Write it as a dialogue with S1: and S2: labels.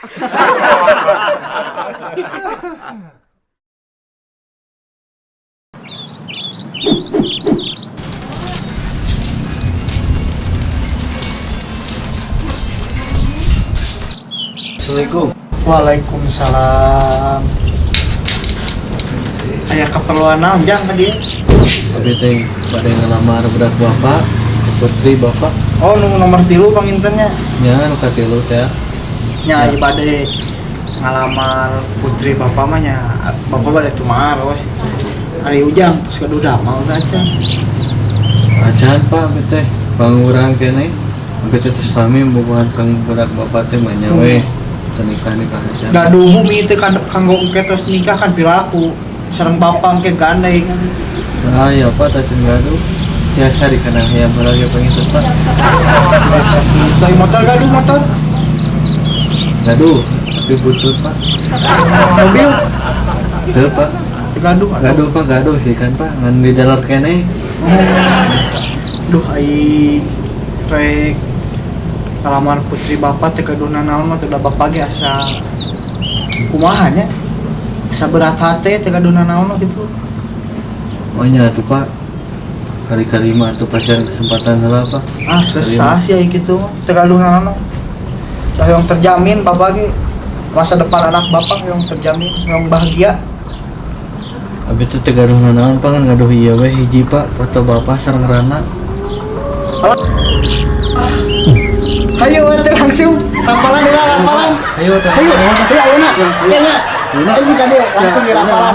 S1: Assalamualaikum.
S2: Waalaikumsalam. Aya keperluan naon jang ka dieu?
S1: Abi teh bade ngelamar budak bapak, putri bapak.
S2: Oh, nu nomor 3 pangintennya.
S1: Nya nu katilu teh.
S2: Nya ieu bade ngalamar putri bapak mah nya. Bapak bade tumaros. Ari ujang terus kaduda mau aja.
S1: Acan Pak abi teh pangurang keneh. Abi teh sami bobohan sareng budak bapak teh mah nya we. Teu nikah acan.
S2: Gaduh bumi teh kanggo engke tos nikah kan pilaku. Sareng bapak engke gandeng.
S1: Ah ya Pak teh gaduh. Biasa dikenang hayam heula pangitut Pak.
S2: Bayi motor motor.
S1: Gaduh, tapi butut Pak.
S2: Mobil
S1: Teu Pak.
S2: gaduh.
S1: Gaduh Pak, gaduh sih kan Pak. Ngan di dalam keneh.
S2: Duh ai rek kalamar putri bapak teh kaduna naon mah teh bapak ge asa kumaha nya? Asa berat hate teh kaduna naon mah gitu.
S1: Oh nya tuh Pak. Kali-kali mah tuh pasien kesempatan heula Pak.
S2: Ah, sesah sih aya kitu mah. Teh kaduna naon. Dah yang terjamin bapak ge masa depan anak bapak yang terjamin, yang bahagia.
S1: Abi teh teu gaduh naon Pak, kan gaduh ieu we hiji Pak, foto bapak sareng Rana.
S2: Hayo teh langsung rampalan dira rampalan.
S1: Ayo teh.
S2: Ayo ayeuna. Ayeuna. Ayeuna. Ayeuna langsung dirampalan.